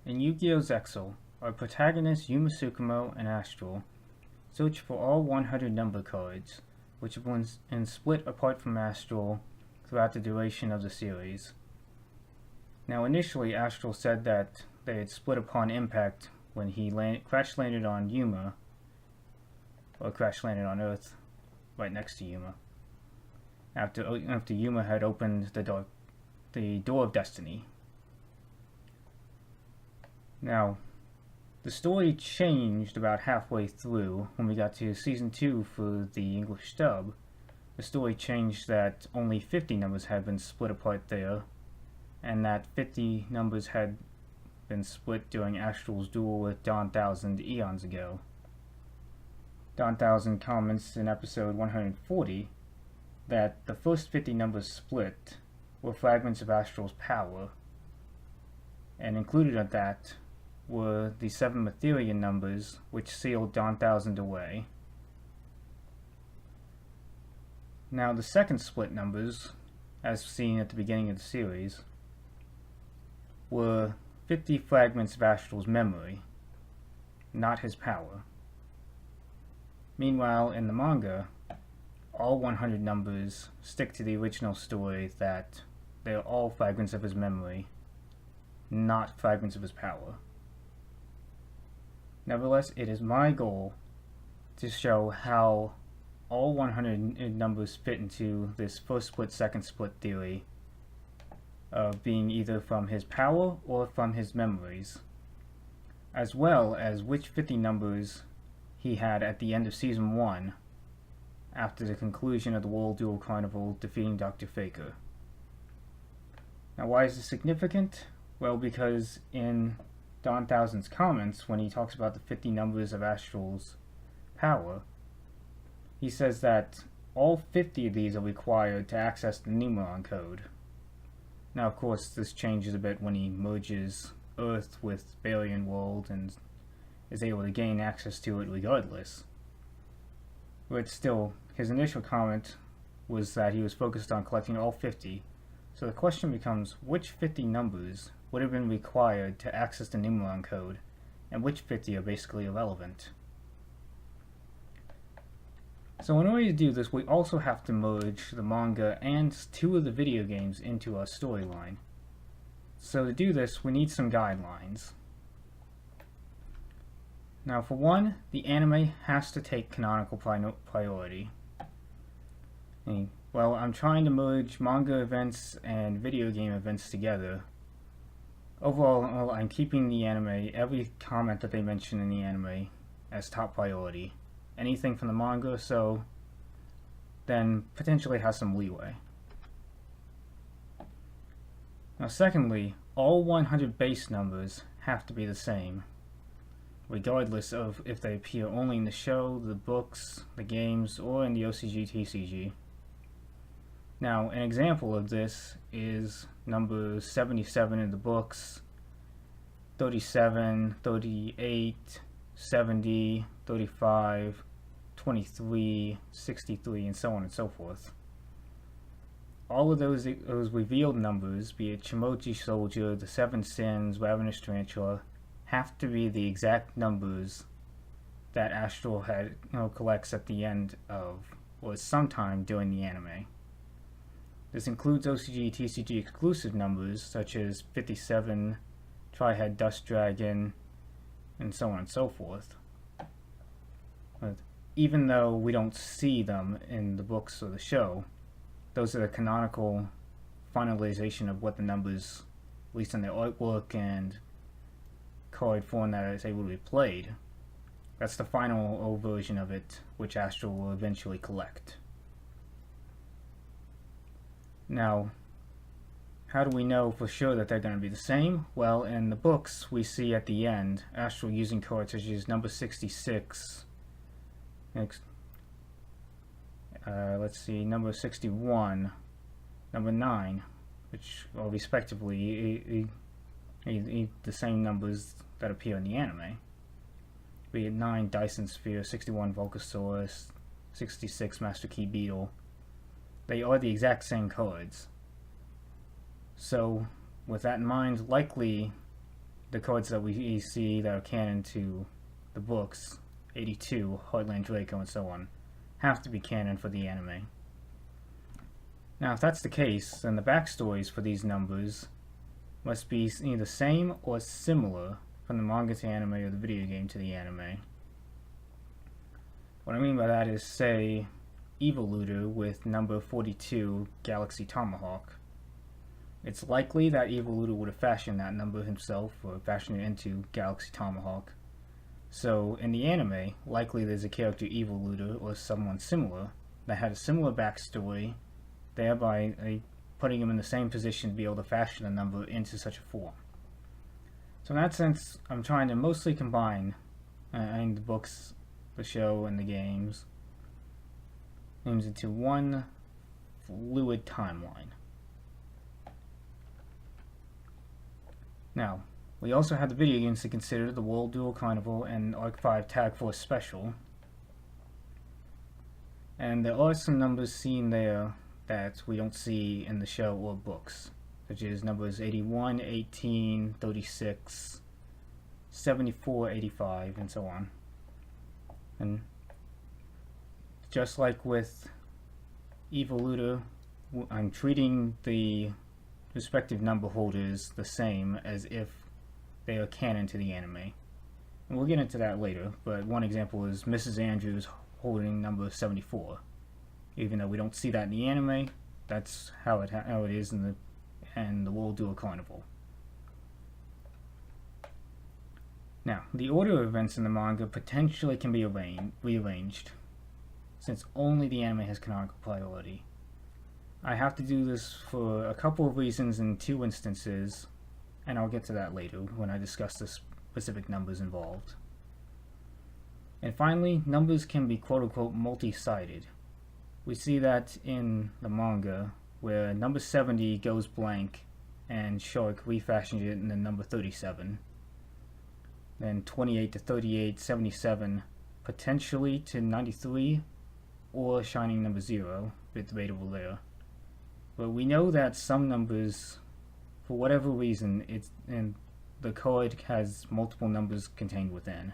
In Yu-Gi-Oh! ZEXAL, our protagonists Yuma Tsukumo and Astral search for all 100 number cards, which have been split apart from Astral throughout the duration of the series. Now initially Astral said that they had split upon impact when he crash landed on Yuma, or crash landed on Earth right next to Yuma, after Yuma had opened the door of destiny. Now, the story changed about halfway through when we got to Season 2 for the English dub. The story changed that only 50 numbers had been split apart there, and that 50 numbers had been split during Astral's duel with Dawn Thousand eons ago. Dawn Thousand comments in episode 140 that the first 50 numbers split were fragments of Astral's power, and included in that were the 7 Matherian numbers which sealed Dawn Thousand away. Now the second split numbers, as seen at the beginning of the series, were 50 fragments of Astral's memory, not his power. Meanwhile, in the manga, all 100 numbers stick to the original story that they are all fragments of his memory, not fragments of his power. Nevertheless, it is my goal to show how all 100 numbers fit into this first split, second split theory of being either from his power or from his memories, as well as which 50 numbers he had at the end of Season 1 after the conclusion of the World Duel Carnival defeating Dr. Faker. Now why is this significant? Well, because in Dawn Thousand's comments, when he talks about the 50 numbers of Astral's power, he says that all 50 of these are required to access the Numeron code. Now, of course, this changes a bit when he merges Earth with Barian World and is able to gain access to it regardless. But still, his initial comment was that he was focused on collecting all 50, so the question becomes which 50 numbers would have been required to access the Numeron code, and which 50 are basically irrelevant. So in order to do this, we also have to merge the manga and 2 of the video games into our storyline. So to do this, we need some guidelines. Now for one, the anime has to take canonical priority. Well, I'm trying to merge manga events and video game events together. Overall, I'm keeping the anime, every comment that they mention in the anime, as top priority. Anything from the manga, so then potentially has some leeway. Now secondly, all 100 base numbers have to be the same, regardless of if they appear only in the show, the books, the games, or in the OCG TCG. Now, an example of this is number 77 in the books, 37, 38, 70, 35, 23, 63, and so on and so forth. All of those revealed numbers, be it Shimoji Soldier, the 7 Sins, Ravenous Tarantula, have to be the exact numbers that Astral collects at the end of, or sometime during the anime. This includes OCG TCG exclusive numbers such as 57, Tri-Head Dust Dragon, and so on and so forth. But even though we don't see them in the books or the show, those are the canonical finalization of what the numbers, at least in their artwork and card form that is able to be played. That's the final version of it, which Astral will eventually collect. Now, how do we know for sure that they're going to be the same? Well, in the books, we see at the end Astral using cards such as number 66, let's see, number 61, number 9, which are respectively the same numbers that appear in the anime. Be it 9 Dyson Sphere, 61 Vulcasaurus, 66 Master Key Beetle. They are the exact same cards. So, with that in mind, likely the cards that we see that are canon to the books, 82, Heartland Draco, and so on, have to be canon for the anime. Now, if that's the case, then the backstories for these numbers must be either same or similar from the manga to anime or the video game to the anime. What I mean by that is, say, Evil Looter with number 42, Galaxy Tomahawk. It's likely that Evil Looter would have fashioned that number himself, or fashioned it into Galaxy Tomahawk. So, in the anime, likely there's a character Evil Looter or someone similar that had a similar backstory, thereby putting him in the same position to be able to fashion a number into such a form. So in that sense, I'm trying to mostly combine the books, the show, and the games into one fluid timeline. Now, we also have the video games to consider, the World Duel Carnival and Arc 5 Tag Force Special. And there are some numbers seen there that we don't see in the show or books, such as numbers 81, 18, 36, 74, 85, and so on. And just like with Evil Looter, I'm treating the respective number holders the same as if they are canon to the anime. And we'll get into that later, but one example is Mrs. Andrews holding number 74. Even though we don't see that in the anime, that's how it is in the World Duel Carnival. Now, the order of events in the manga potentially can be rearranged, since only the anime has canonical priority. I have to do this for a couple of reasons in 2 instances, and I'll get to that later when I discuss the specific numbers involved. And finally, numbers can be quote-unquote multi-sided. We see that in the manga, where number 70 goes blank, and Shark refashions it in the number 37. Then 28 to 38, 77, potentially to 93, or Shining number 0, bit debatable there. But we know that some numbers, for whatever reason, the card has multiple numbers contained within.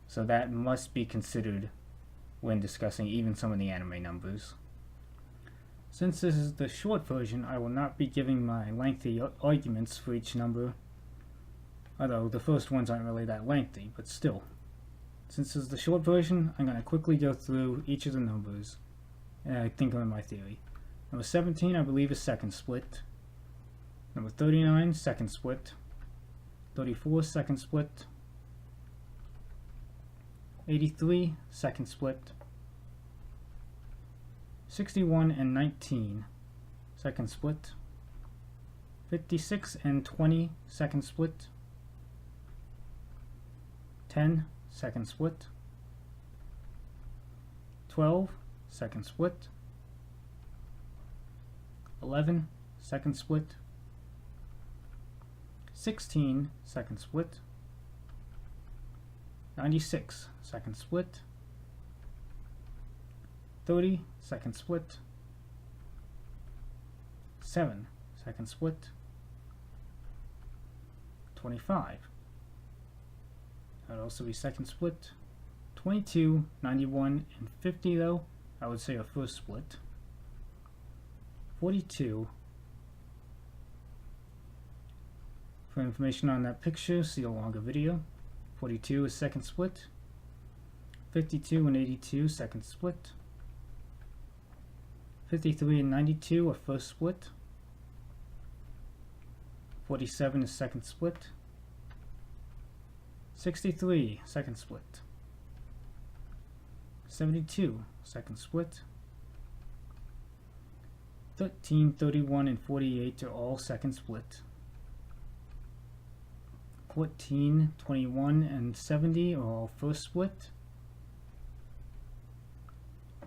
So that must be considered when discussing even some of the anime numbers. Since this is the short version, I will not be giving my lengthy arguments for each number, although the first ones aren't really that lengthy, but still. Since this is the short version, I'm going to quickly go through each of the numbers, and I think of my theory. Number 17, I believe, is second split. Number 39, second split. 34, second split. 83, second split. 61 and 19, second split. 56 and 20, second split. 10, second split. 12, second split. 11, second split. 16, second split. 96, second split. 30, second split. 7, second split. 25. That would also be second split. 22, 91, and 50 though, I would say a first split. 42. For information on that picture, see a longer video. 42 is second split. 52 and 82, second split. 53 and 92 are first split. 47 is second split. 63, second split. 72, second split. 13, 31, and 48 are all second split. 14, 21, and 70 are all first split.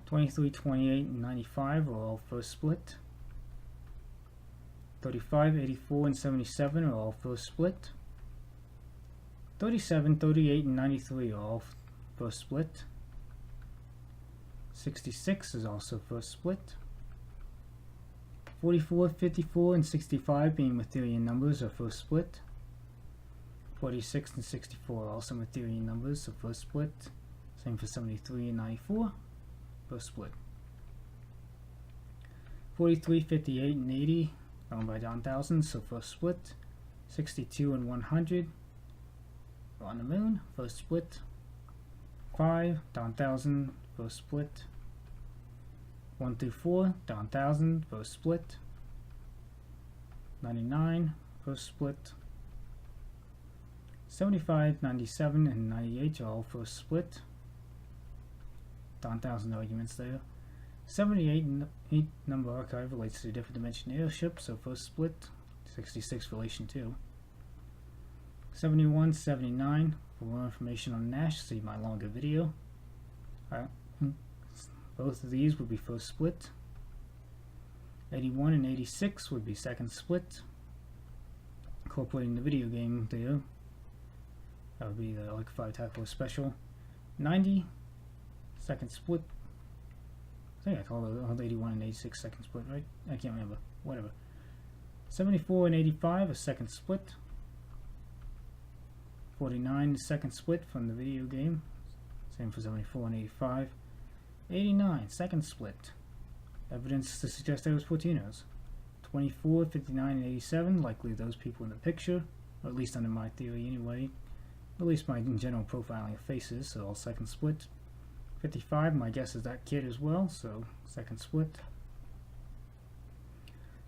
23, 28, and 95 are all first split. 35, 84, and 77 are all first split. 37, 38, and 93 are all first split. 66 is also first split. 44, 54, and 65 being Matherian numbers are first split. 46 and 64 are also Arthurian numbers, so first split. Same for 73 and 94, first split. 43, 58, and 80 owned by Don Thousand, so first split. 62 and 100 on the Moon, first split. 5, Don Thousand, first split. 1 through 4, Don Thousand, first split. 99, first split. 75, 97, and 98 are all first split. Don Thousand arguments there. 78 number archive relates to a different dimension airship, so first split. 66 relation 2. 71, 79. For more information on Nash, see my longer video. Both of these would be first split. 81 and 86 would be second split. Incorporating the video game there. That would be the like 5 Type 4 special. 90, second split. I think I called it 81 and 86 second split, right? I can't remember. Whatever. 74 and 85, a second split. 49, second split from the video game. Same for 74 and 85. 89, second split. Evidence to suggest they was Fortinos. 24, 59, and 87, likely those people in the picture, or at least under my theory anyway. At least my general profiling of faces, so all second split. 55, my guess is that kid as well, so second split.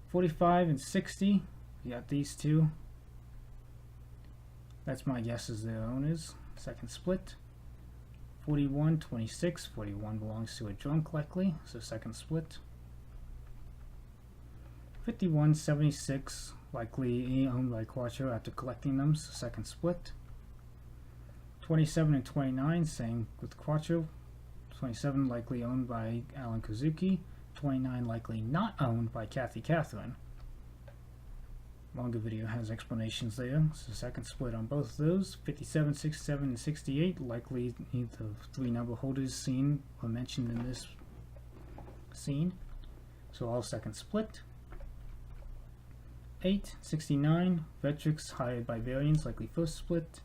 45 and 60, we got these two. That's my guess as their owners, second split. 41, 26, 41 belongs to a drunk likely, so second split. 51, 76, likely owned by Quattro after collecting them, so second split. 27 and 29, same with Quattro. 27 likely owned by Alan Kozuki. 29 likely not owned by Kathy Catherine. Longer video has explanations there, so second split on both of those. 57, 67, and 68, likely the 3 number holders seen or mentioned in this scene, so all second split. 8, 69, Vetrix hired by Variants, likely first split.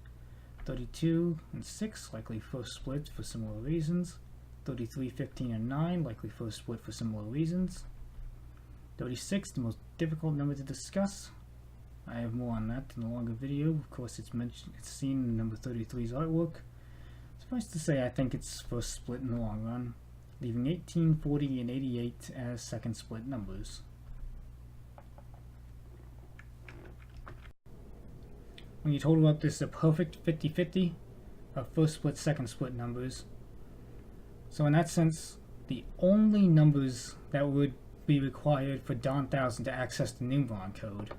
32 and 6, likely first split for similar reasons. 33, 15, and 9, likely first split for similar reasons. 36, the most difficult number to discuss. I have more on that in the longer video. Of course, it's seen in number 33's artwork. Suffice to say, I think it's first split in the long run, leaving 18, 40, and 88 as second split numbers. When you total up, this is a perfect 50-50 of first split, second split numbers. So in that sense, the only numbers that would be required for Don Thousand to access the Numeron code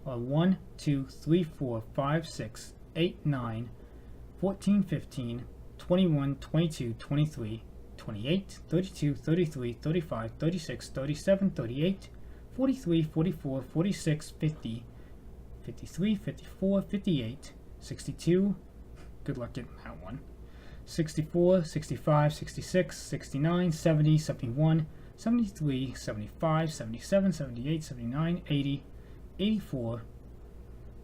are 1, 2, 3, 4, 5, 6, 8, 9, 14, 15, 21, 22, 23, 28, 32, 33, 35, 36, 37, 38, 43, 44, 46, 50, 53, 54, 58, 62, good luck getting that one, 64, 65, 66, 69, 70, 71, 73, 75, 77, 78, 79, 80, 84,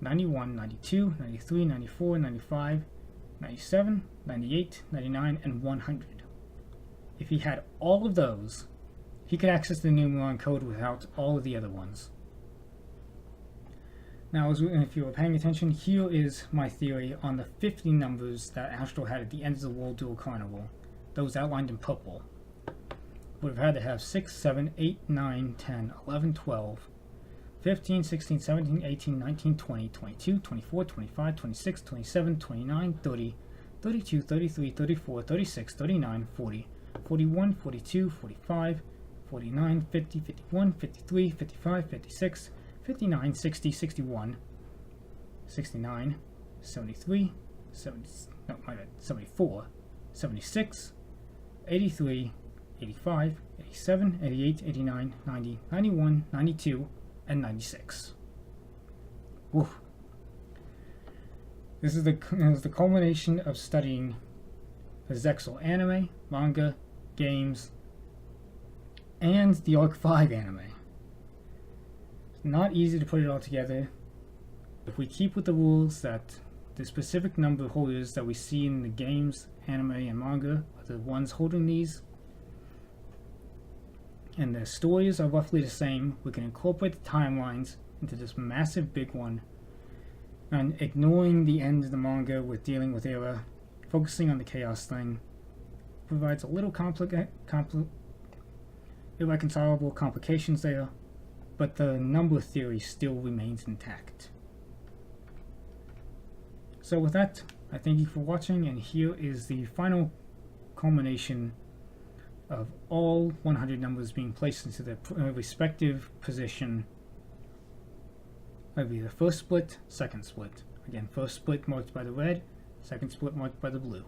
91, 92, 93, 94, 95, 97, 98, 99, and 100. If he had all of those, he could access the Numeron code without all of the other ones. Now, if you were paying attention, here is my theory on the 50 numbers that Astral had at the end of the World Duel Carnival. Those outlined in purple. Would have had to have 6, 7, 8, 9, 10, 11, 12, 15, 16, 17, 18, 19, 20, 22, 24, 25, 26, 27, 29, 30, 32, 33, 34, 36, 39, 40, 41, 42, 45, 49, 50, 51, 53, 55, 56, 59, 60, 61, 69, 73, 74, 76, 83, 85, 87, 88, 89, 90, 91, 92, and 96. Woo. This is the culmination of studying the ZEXAL anime, manga, games, and the Arc 5 anime. It's not easy to put it all together. If we keep with the rules that the specific number of holders that we see in the games, anime, and manga are the ones holding these. And the stories are roughly the same. We can incorporate the timelines into this massive big one, and ignoring the end of the manga with dealing with Era, focusing on the chaos thing, provides a little irreconcilable complications there, but the number theory still remains intact. So with that, I thank you for watching, and here is the final culmination of all 100 numbers being placed into their respective position. That'll be the first split, second split. Again, first split marked by the red, second split marked by the blue.